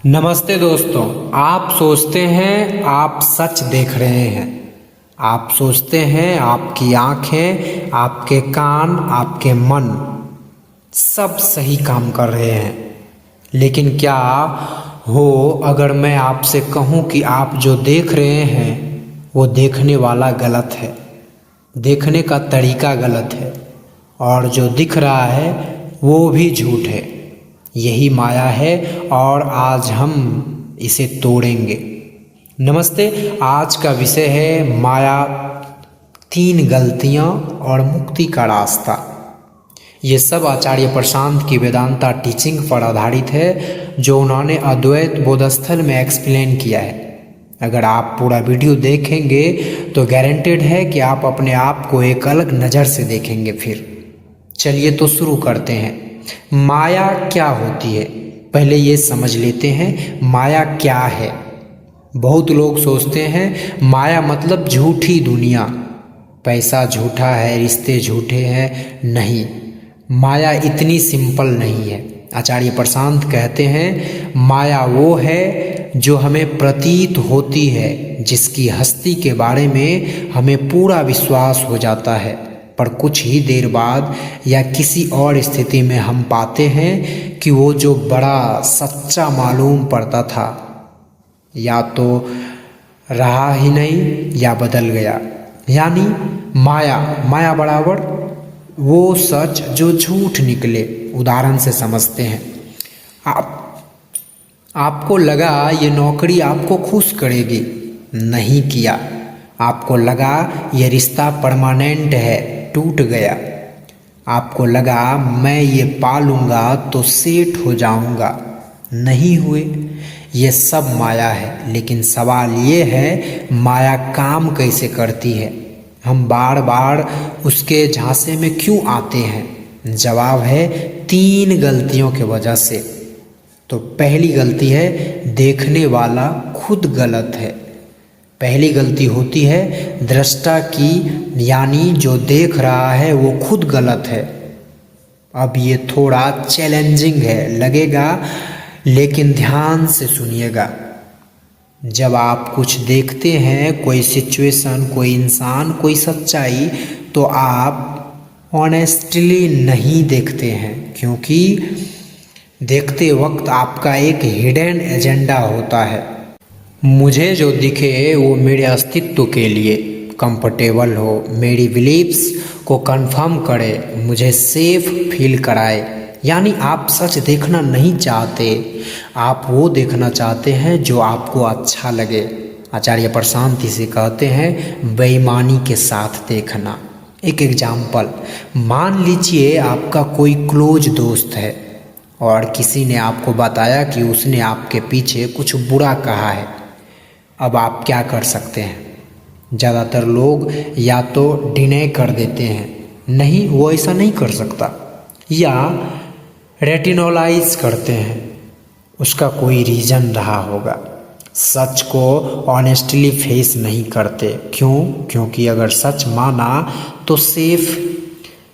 नमस्ते दोस्तों। आप सोचते हैं आप सच देख रहे हैं। आप सोचते हैं आपकी आंखें, आपके कान, आपके मन सब सही काम कर रहे हैं। लेकिन क्या हो अगर मैं आपसे कहूं कि आप जो देख रहे हैं वो देखने वाला गलत है, देखने का तरीका गलत है, और जो दिख रहा है वो भी झूठ है। यही माया है और आज हम इसे तोड़ेंगे। नमस्ते। आज का विषय है माया, 3 गलतियां और मुक्ति का रास्ता। ये सब आचार्य प्रशांत की वेदांता टीचिंग पर आधारित है, जो उन्होंने अद्वैत बोधस्थल में एक्सप्लेन किया है। अगर आप पूरा वीडियो देखेंगे तो गारंटेड है कि आप अपने आप को एक अलग नज़र से देखेंगे। फिर चलिए तो शुरू करते हैं। माया क्या होती है, पहले ये समझ लेते हैं माया क्या है। बहुत लोग सोचते हैं माया मतलब झूठी दुनिया, पैसा झूठा है, रिश्ते झूठे हैं। नहीं, माया इतनी सिंपल नहीं है। आचार्य प्रशांत कहते हैं माया वो है जो हमें प्रतीत होती है, जिसकी हस्ती के बारे में हमें पूरा विश्वास हो जाता है, पर कुछ ही देर बाद या किसी और स्थिति में हम पाते हैं कि वो जो बड़ा सच्चा मालूम पड़ता था या तो रहा ही नहीं या बदल गया। यानी माया बराबर वो सच जो झूठ निकले। उदाहरण से समझते हैं। आपको लगा ये नौकरी आपको खुश करेगी, नहीं किया। आपको लगा ये रिश्ता परमानेंट है, टूट गया। आपको लगा मैं ये पालूंगा तो सेठ हो जाऊंगा, नहीं हुए। ये सब माया है। लेकिन सवाल ये है माया काम कैसे करती है, हम बार बार उसके झांसे में क्यों आते हैं? जवाब है 3 गलतियों की वजह से। तो पहली गलती है देखने वाला खुद गलत है। पहली गलती होती है दृष्टा की, यानी जो देख रहा है वो खुद गलत है। अब ये थोड़ा चैलेंजिंग है लगेगा, लेकिन ध्यान से सुनिएगा। जब आप कुछ देखते हैं, कोई सिचुएशन, कोई इंसान, कोई सच्चाई, तो आप ऑनेस्टली नहीं देखते हैं, क्योंकि देखते वक्त आपका एक हिडन एजेंडा होता है। मुझे जो दिखे वो मेरे अस्तित्व के लिए कंफर्टेबल हो, मेरी बिलीव्स को कंफर्म करे, मुझे सेफ फील कराए। यानी आप सच देखना नहीं चाहते, आप वो देखना चाहते हैं जो आपको अच्छा लगे। आचार्य प्रशांत इसे कहते हैं बेईमानी के साथ देखना। एक एग्जाम्पल, मान लीजिए आपका कोई क्लोज दोस्त है और किसी ने आपको बताया कि उसने आपके पीछे कुछ बुरा कहा है। अब आप क्या कर सकते हैं? ज़्यादातर लोग या तो डिनाई कर देते हैं, नहीं वो ऐसा नहीं कर सकता, या रेटिनोलाइज करते हैं, उसका कोई रीज़न रहा होगा। सच को ऑनेस्टली फेस नहीं करते। क्यों? क्योंकि अगर सच माना तो सेफ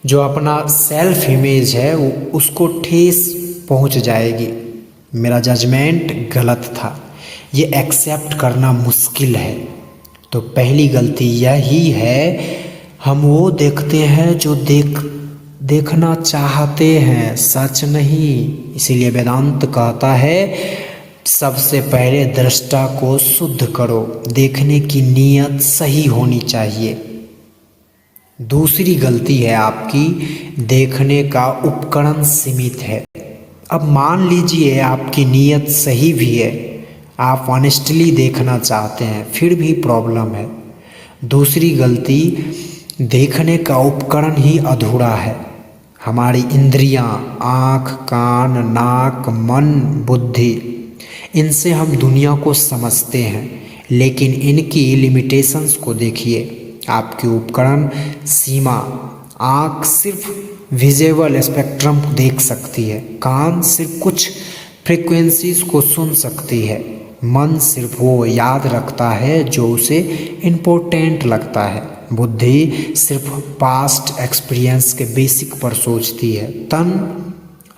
जो अपना सेल्फ इमेज है उसको ठेस पहुंच जाएगी। मेरा जजमेंट गलत था, ये एक्सेप्ट करना मुश्किल है। तो पहली गलती यही है, हम वो देखते हैं जो देखना चाहते हैं, सच नहीं। इसीलिए वेदांत कहता है सबसे पहले दृष्टा को शुद्ध करो, देखने की नीयत सही होनी चाहिए। दूसरी गलती है आपकी, देखने का उपकरण सीमित है। अब मान लीजिए आपकी नीयत सही भी है, आप ऑनेस्टली देखना चाहते हैं, फिर भी प्रॉब्लम है। दूसरी गलती, देखने का उपकरण ही अधूरा है। हमारी इंद्रियां, आँख, कान, नाक, मन, बुद्धि, इनसे हम दुनिया को समझते हैं, लेकिन इनकी लिमिटेशंस को देखिए। आपके उपकरण सीमा, आँख सिर्फ विजुअल स्पेक्ट्रम देख सकती है, कान सिर्फ कुछ फ्रीक्वेंसीज को सुन सकती है, मन सिर्फ वो याद रखता है जो उसे इम्पोर्टेंट लगता है, बुद्धि सिर्फ पास्ट एक्सपीरियंस के बेसिक पर सोचती है, तन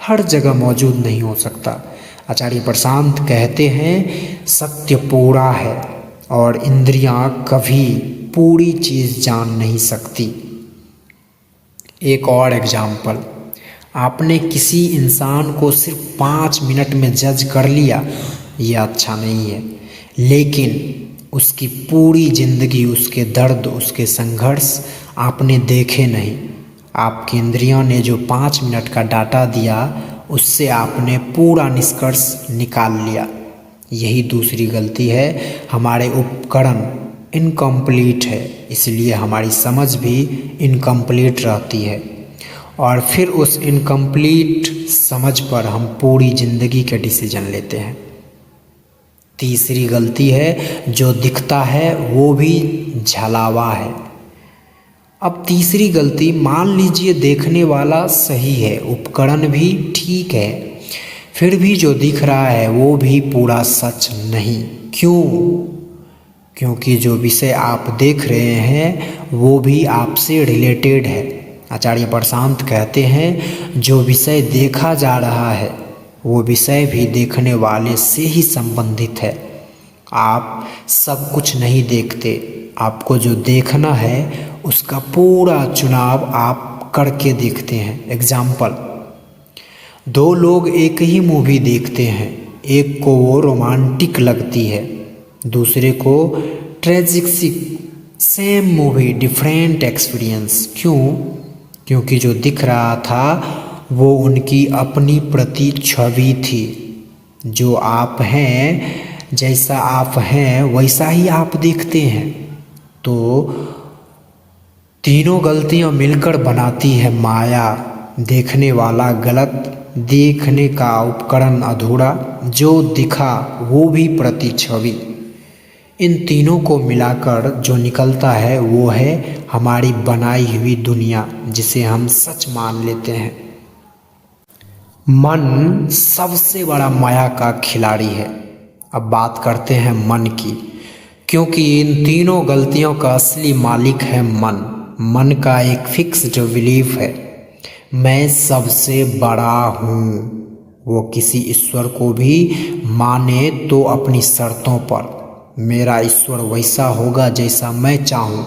हर जगह मौजूद नहीं हो सकता। आचार्य प्रशांत कहते हैं सत्य पूरा है और इंद्रियां कभी पूरी चीज़ जान नहीं सकती। एक और एग्जाम्पल, आपने किसी इंसान को सिर्फ 5 मिनट में जज कर लिया, यह अच्छा नहीं है, लेकिन उसकी पूरी जिंदगी, उसके दर्द, उसके संघर्ष आपने देखे नहीं। आपकी इंद्रियों ने जो 5 मिनट का डाटा दिया, उससे आपने पूरा निष्कर्ष निकाल लिया। यही दूसरी गलती है, हमारे उपकरण इनकम्प्लीट है, इसलिए हमारी समझ भी इनकम्प्लीट रहती है और फिर उस इनकम्प्लीट समझ पर हम पूरी ज़िंदगी के डिसीजन लेते हैं। तीसरी गलती है, जो दिखता है वो भी झलावा है। अब तीसरी गलती, मान लीजिए देखने वाला सही है, उपकरण भी ठीक है, फिर भी जो दिख रहा है वो भी पूरा सच नहीं। क्यों? क्योंकि जो विषय आप देख रहे हैं वो भी आपसे रिलेटेड है। आचार्य प्रशांत कहते हैं जो विषय देखा जा रहा है वो विषय भी देखने वाले से ही संबंधित है। आप सब कुछ नहीं देखते, आपको जो देखना है उसका पूरा चुनाव आप करके देखते हैं। एग्जाम्पल, 2 लोग एक ही मूवी देखते हैं, एक को वो रोमांटिक लगती है, दूसरे को tragic. Same movie, different experience. क्यों? क्योंकि जो दिख रहा था वो उनकी अपनी प्रति छवि थी। जो आप हैं, जैसा आप हैं वैसा ही आप देखते हैं। तो तीनों गलतियां मिलकर बनाती है माया। देखने वाला गलत, देखने का उपकरण अधूरा, जो दिखा वो भी प्रतिछवि। इन तीनों को मिलाकर जो निकलता है वो है हमारी बनाई हुई दुनिया, जिसे हम सच मान लेते हैं। मन सबसे बड़ा माया का खिलाड़ी है। अब बात करते हैं मन की, क्योंकि इन तीनों गलतियों का असली मालिक है मन। मन का एक फिक्स्ड बिलीफ है, मैं सबसे बड़ा हूँ। वो किसी ईश्वर को भी माने तो अपनी शर्तों पर। मेरा ईश्वर वैसा होगा जैसा मैं चाहूँ,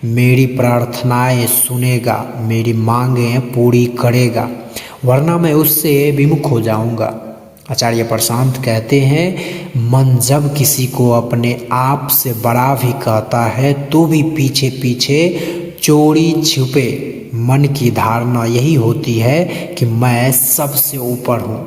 मेरी प्रार्थनाएं सुनेगा, मेरी मांगें पूरी करेगा, वरना मैं उससे विमुख हो जाऊँगा। आचार्य प्रशांत कहते हैं मन जब किसी को अपने आप से बड़ा भी कहता है तो भी पीछे पीछे चोरी छुपे मन की धारणा यही होती है कि मैं सबसे ऊपर हूँ।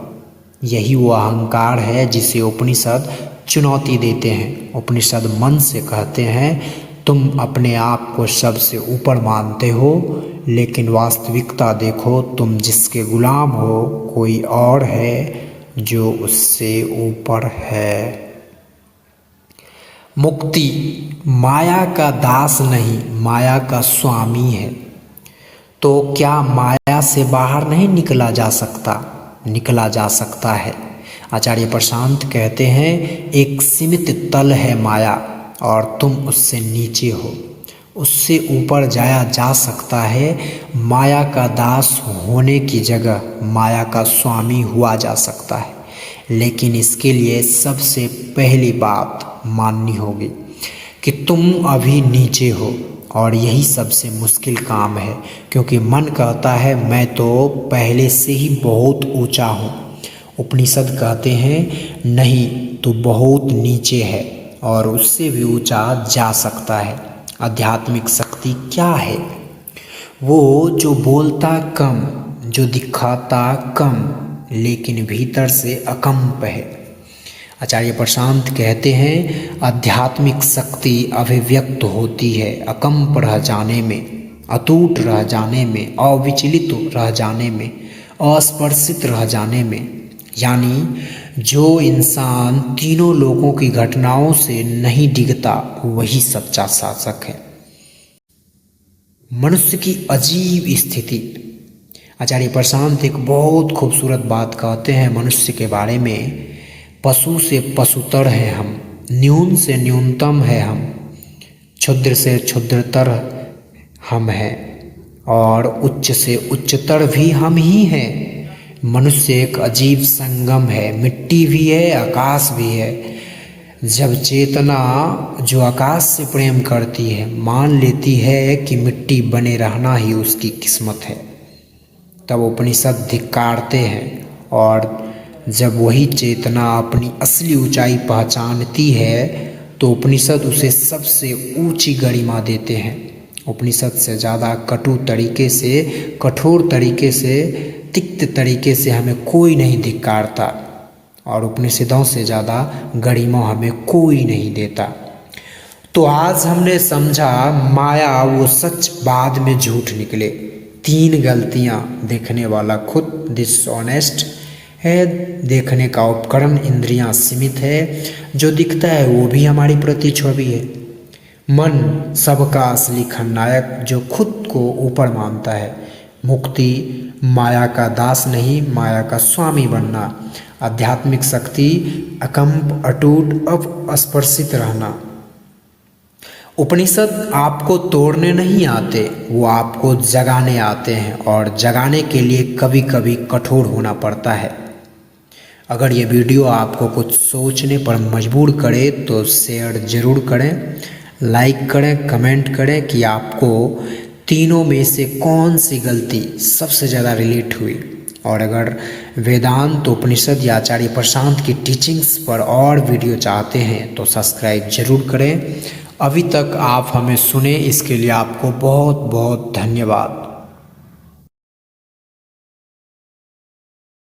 यही वो अहंकार है जिसे उपनिषद चुनौती देते हैं। उपनिषद मन से कहते हैं तुम अपने आप को सबसे ऊपर मानते हो, लेकिन वास्तविकता देखो, तुम जिसके गुलाम हो कोई और है जो उससे ऊपर है। मुक्ति माया का दास नहीं, माया का स्वामी है। तो क्या माया से बाहर नहीं निकला जा सकता? निकला जा सकता है। आचार्य प्रशांत कहते हैं एक सीमित तल है माया और तुम उससे नीचे हो, उससे ऊपर जाया जा सकता है। माया का दास होने की जगह माया का स्वामी हुआ जा सकता है, लेकिन इसके लिए सबसे पहली बात माननी होगी कि तुम अभी नीचे हो, और यही सबसे मुश्किल काम है, क्योंकि मन कहता है मैं तो पहले से ही बहुत ऊंचा हूँ। उपनिषद कहते हैं नहीं, तो बहुत नीचे है और उससे भी ऊंचा जा सकता है। आध्यात्मिक शक्ति क्या है? वो जो बोलता कम, जो दिखाता कम, लेकिन भीतर से अकंप है। आचार्य प्रशांत कहते हैं आध्यात्मिक शक्ति अभिव्यक्त होती है अकंप रह जाने में, अटूट रह जाने में, अविचलित रह जाने में, अस्पर्शित रह जाने में। यानी जो इंसान तीनों लोगों की घटनाओं से नहीं डिगता वही सच्चा शासक है। मनुष्य की अजीब स्थिति। आचार्य प्रशांत एक बहुत खूबसूरत बात कहते हैं मनुष्य के बारे में। पशु से पशुतर है हम, न्यून से न्यूनतम है हम, क्षुद्र से क्षुद्रतर हम हैं और उच्च से उच्चतर भी हम ही हैं। मनुष्य एक अजीब संगम है, मिट्टी भी है, आकाश भी है। जब चेतना जो आकाश से प्रेम करती है मान लेती है कि मिट्टी बने रहना ही उसकी किस्मत है, तब उपनिषद धिक्कारते हैं। और जब वही चेतना अपनी असली ऊंचाई पहचानती है तो उपनिषद उसे सबसे ऊंची गरिमा देते हैं। उपनिषद से ज़्यादा कठोर तरीके से तिक्त तरीके से हमें कोई नहीं धिक्कारता, और उपनिषदों से ज़्यादा गरिमा हमें कोई नहीं देता। तो आज हमने समझा माया वो सच बाद में झूठ निकले। 3 गलतियाँ, देखने वाला खुद डिसऑनेस्ट है, देखने का उपकरण इंद्रियां सीमित है, जो दिखता है वो भी हमारी प्रतिच्छवि है, मन सबका असली खलनायक जो खुद को ऊपर मानता है, मुक्ति माया का दास नहीं माया का स्वामी बनना, आध्यात्मिक शक्ति अकंप अटूट अस्पर्शित रहना। उपनिषद आपको तोड़ने नहीं आते, वो आपको जगाने आते हैं, और जगाने के लिए कभी कभी कठोर होना पड़ता है। अगर ये वीडियो आपको कुछ सोचने पर मजबूर करे तो शेयर ज़रूर करें, लाइक करें, कमेंट करें कि आपको तीनों में से कौन सी गलती सबसे ज़्यादा रिलेट हुई। और अगर वेदांत उपनिषद या आचार्य प्रशांत की टीचिंग्स पर और वीडियो चाहते हैं तो सब्सक्राइब जरूर करें। अभी तक आप हमें सुने इसके लिए आपको बहुत बहुत धन्यवाद।